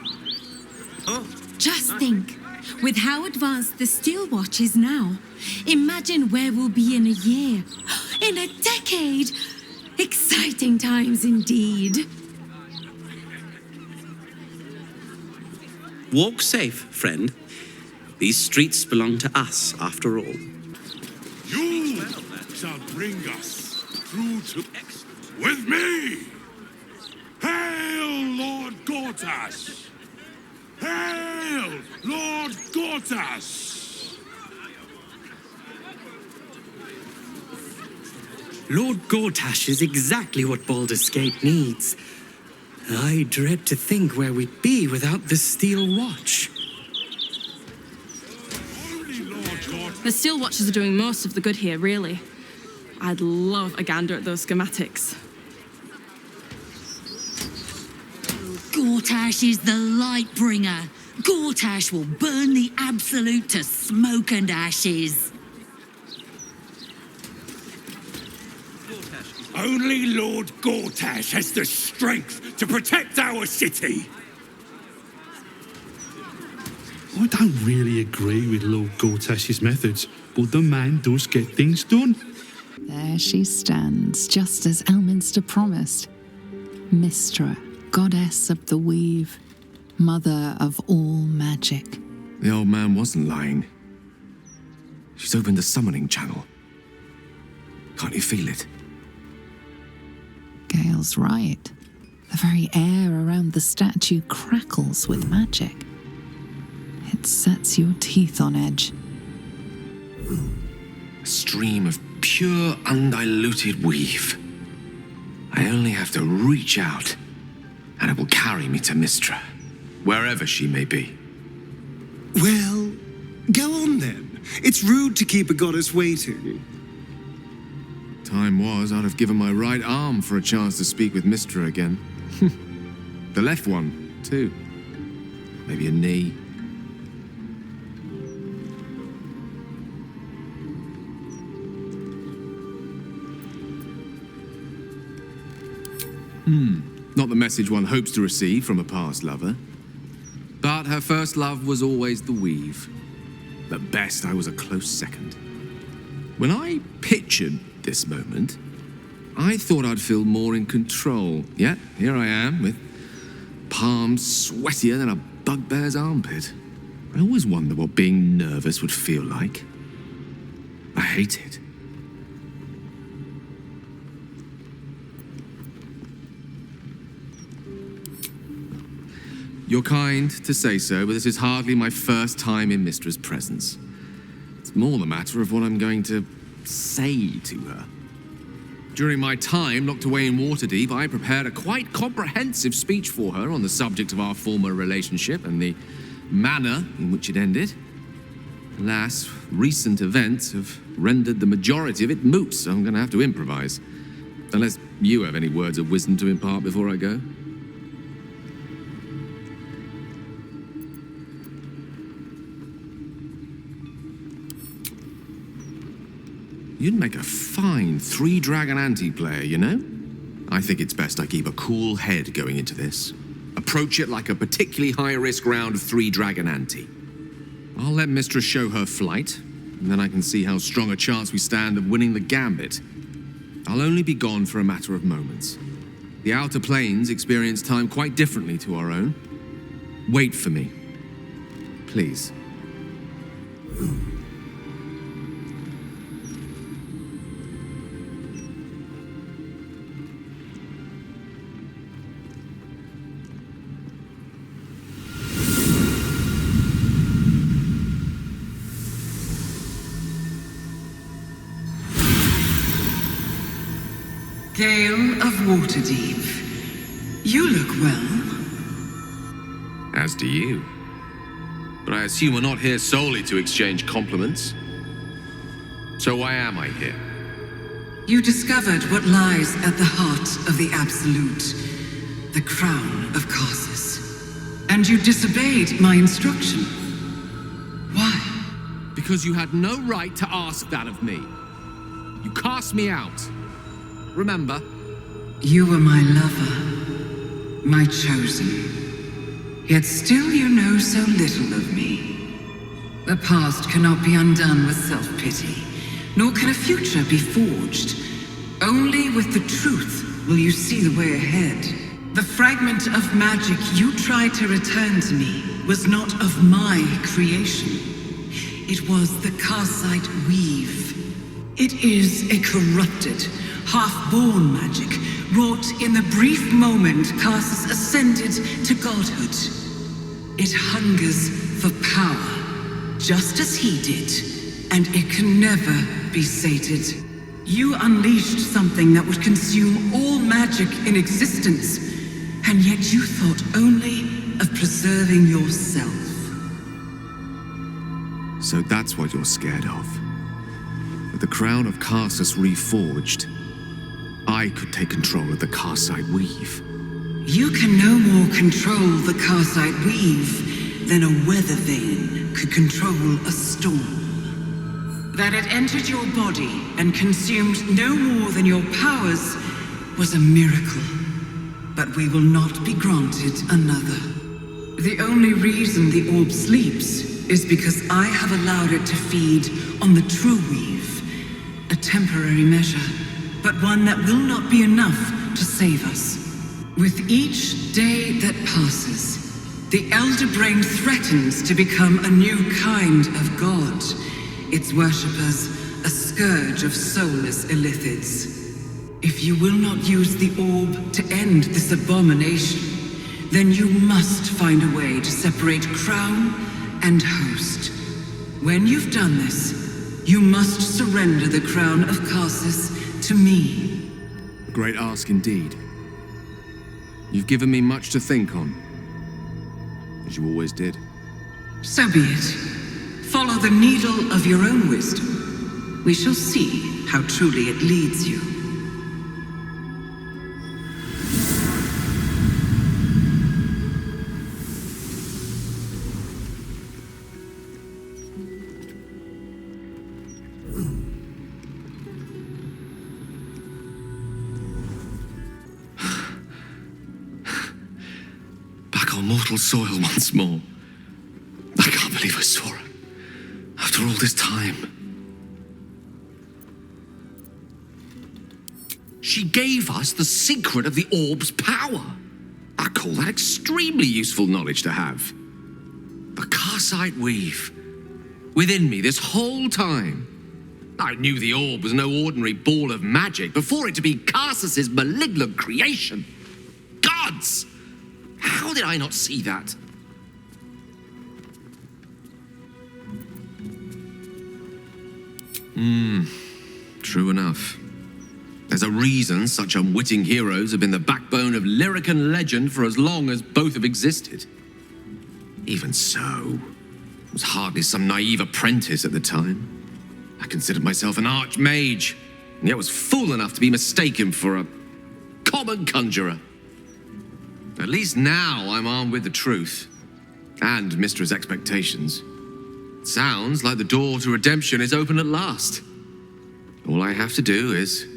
Just think, with how advanced the Steel Watch is now, imagine where we'll be in a year, in a decade. Exciting times indeed. Walk safe, friend. These streets belong to us, after all. You shall bring us through to excellence with me! Hail, Lord Gortash! Hail, Lord Gortash! Lord Gortash is exactly what Baldur's Gate needs. I dread to think where we'd be without the Steel Watch. The Steel Watchers are doing most of the good here, really. I'd love a gander at those schematics. Gortash is the light bringer. Gortash will burn the Absolute to smoke and ashes. Only Lord Gortash has the strength to protect our city. I don't really agree with Lord Gortash's methods, but the man does get things done. There she stands, just as Elminster promised. Mystra, goddess of the weave, mother of all magic. The old man wasn't lying. She's opened the summoning channel. Can't you feel it? Gale's right. The very air around the statue crackles with magic. It sets your teeth on edge. A stream of pure, undiluted weave. I only have to reach out, and it will carry me to Mystra, wherever she may be. Well, go on then. It's rude to keep a goddess waiting. Time was, I'd have given my right arm for a chance to speak with Mystra again. The left one, too. Maybe a knee. Not the message one hopes to receive from a past lover. But her first love was always the weave. At best, I was a close second. When I pictured this moment, I thought I'd feel more in control. Yet, here I am, with palms sweatier than a bugbear's armpit. I always wonder what being nervous would feel like. I hate it. You're kind to say so, but this is hardly my first time in Mystra's presence. It's more the matter of what I'm going to say to her. During my time locked away in Waterdeep, I prepared a quite comprehensive speech for her on the subject of our former relationship and the manner in which it ended. Alas, recent events have rendered the majority of it moot, so I'm going to have to improvise. Unless you have any words of wisdom to impart before I go. You'd make a fine three-dragon anti-player, you know? I think it's best I keep a cool head going into this. Approach it like a particularly high-risk round of three-dragon ante. I'll let Mystra show her flight, and then I can see how strong a chance we stand of winning the gambit. I'll only be gone for a matter of moments. The Outer Planes experience time quite differently to our own. Wait for me. Please. Gale of Waterdeep, you look well. As do you. But I assume we're not here solely to exchange compliments. So why am I here? You discovered what lies at the heart of the Absolute, the crown of Karsus. And you disobeyed my instruction. Why? Because you had no right to ask that of me. You cast me out. Remember? You were my lover, my chosen. Yet still you know so little of me. The past cannot be undone with self-pity, nor can a future be forged. Only with the truth will you see the way ahead. The fragment of magic you tried to return to me was not of my creation. It was the Karsite weave. It is a corrupted, half-born magic, wrought in the brief moment Karsus ascended to godhood. It hungers for power, just as he did, and it can never be sated. You unleashed something that would consume all magic in existence, and yet you thought only of preserving yourself. So that's what you're scared of. With the crown of Karsus reforged, I could take control of the Karsite weave. You can no more control the Karsite weave than a weather vane could control a storm. That it entered your body and consumed no more than your powers was a miracle. But we will not be granted another. The only reason the orb sleeps is because I have allowed it to feed on the true weave. A temporary measure, but one that will not be enough to save us. With each day that passes, the Elder Brain threatens to become a new kind of god. Its worshippers a scourge of soulless illithids. If you will not use the orb to end this abomination, then you must find a way to separate crown and host. When you've done this, you must surrender the crown of Karsus to me. A great ask indeed. You've given me much to think on, as you always did. So be it. Follow the needle of your own wisdom. We shall see how truly it leads you. Mortal soil once more. I can't believe I saw her. After all this time. She gave us the secret of the orb's power. I call that extremely useful knowledge to have. The Karsite weave. Within me this whole time. I knew the orb was no ordinary ball of magic before it to be Karsus's malignant creation. Gods! How did I not see that? True enough. There's a reason such unwitting heroes have been the backbone of Lyrican legend for as long as both have existed. Even so, I was hardly some naive apprentice at the time. I considered myself an archmage, and yet was fool enough to be mistaken for a common conjurer. At least now I'm armed with the truth, and Mistra's expectations. Sounds like the door to redemption is open at last. All I have to do is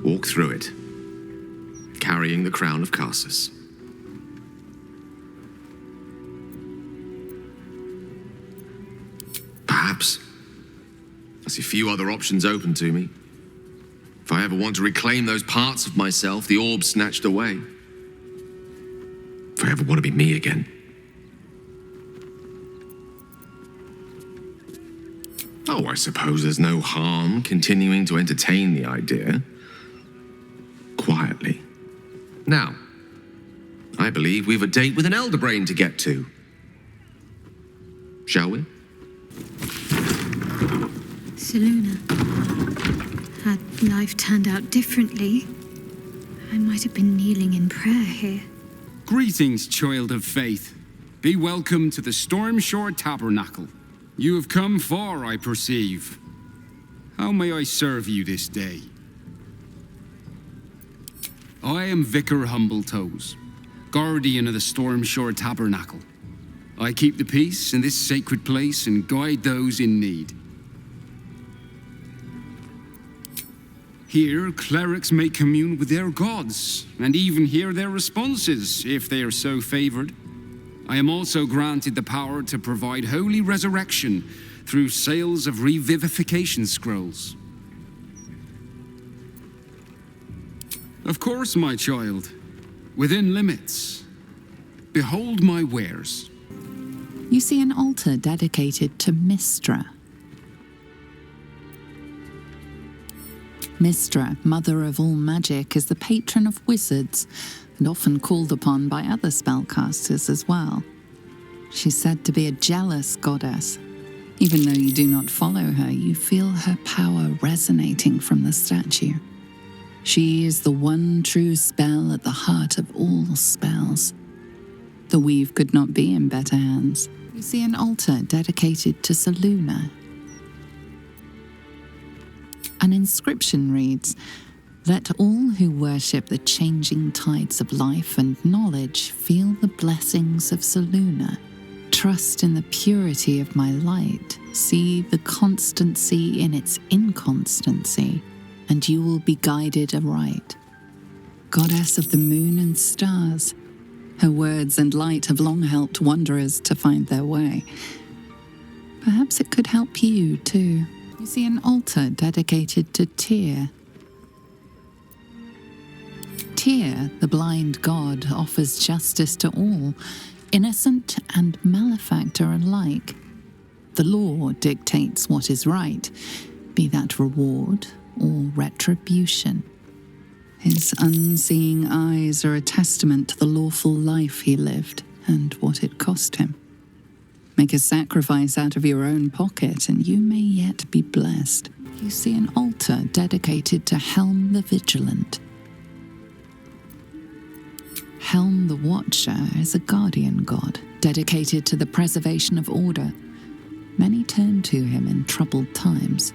walk through it, carrying the crown of Karsus. Perhaps I see few other options open to me. If I ever want to reclaim those parts of myself the orb snatched away. If I ever want to be me again. Oh, I suppose there's no harm continuing to entertain the idea. Quietly. Now, I believe we've a date with an Elder Brain to get to. Shall we? Seluna, had life turned out differently, I might have been kneeling in prayer here. Greetings, child of faith. Be welcome to the Stormshore Tabernacle. You have come far, I perceive. How may I serve you this day? I am Vicar Humbletoes, guardian of the Stormshore Tabernacle. I keep the peace in this sacred place and guide those in need. Here, clerics may commune with their gods, and even hear their responses, if they are so favored. I am also granted the power to provide holy resurrection through sales of revivification scrolls. Of course, my child, within limits. Behold my wares. You see an altar dedicated to Mystra. Mystra, mother of all magic, is the patron of wizards and often called upon by other spellcasters as well. She's said to be a jealous goddess. Even though you do not follow her, you feel her power resonating from the statue. She is the one true spell at the heart of all spells. The weave could not be in better hands. You see an altar dedicated to Selûne. An inscription reads, "Let all who worship the changing tides of life and knowledge feel the blessings of Selûne. Trust in the purity of my light. See the constancy in its inconstancy, and you will be guided aright. Goddess of the moon and stars, her words and light have long helped wanderers to find their way. Perhaps it could help you too." You see an altar dedicated to Tyr. Tyr, the blind god, offers justice to all, innocent and malefactor alike. The law dictates what is right, be that reward or retribution. His unseeing eyes are a testament to the lawful life he lived and what it cost him. Make a sacrifice out of your own pocket and you may yet be blessed. You see an altar dedicated to Helm the Vigilant. Helm the Watcher is a guardian god, dedicated to the preservation of order. Many turn to him in troubled times.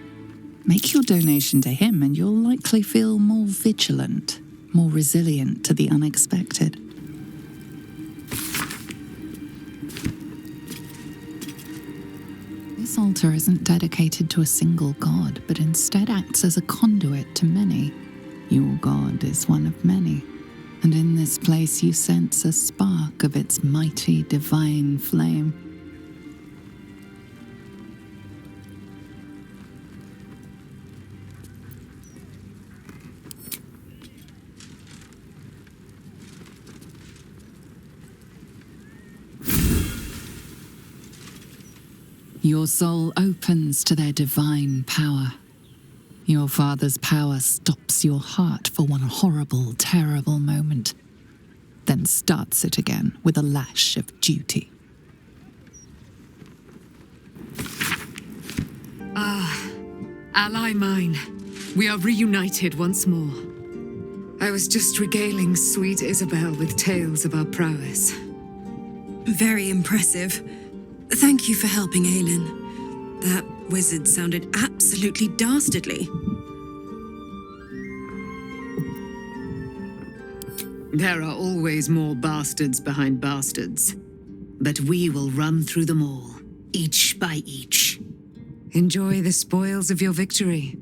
Make your donation to him and you'll likely feel more vigilant, more resilient to the unexpected. This altar isn't dedicated to a single god, but instead acts as a conduit to many. Your god is one of many, and in this place you sense a spark of its mighty divine flame. Your soul opens to their divine power. Your father's power stops your heart for one horrible, terrible moment, then starts it again with a lash of duty. Ah, ally mine, we are reunited once more. I was just regaling sweet Isabel with tales of our prowess. Very impressive. Thank you for helping Aelin. That wizard sounded absolutely dastardly. There are always more bastards behind bastards. But we will run through them all, each by each. Enjoy the spoils of your victory.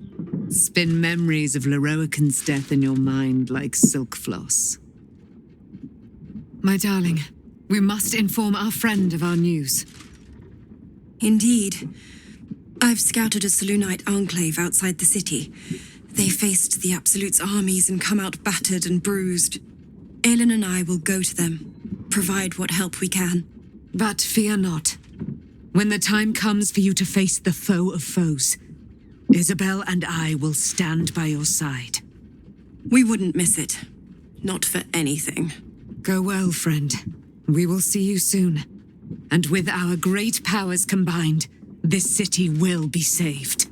Spin memories of Lorroakan's death in your mind like silk floss. My darling, we must inform our friend of our news. Indeed. I've scouted a Selûnite enclave outside the city. They faced the Absolute's armies and come out battered and bruised. Aelin and I will go to them, provide what help we can. But fear not. When the time comes for you to face the foe of foes, Isabel and I will stand by your side. We wouldn't miss it. Not for anything. Go well, friend. We will see you soon. And with our great powers combined, this city will be saved.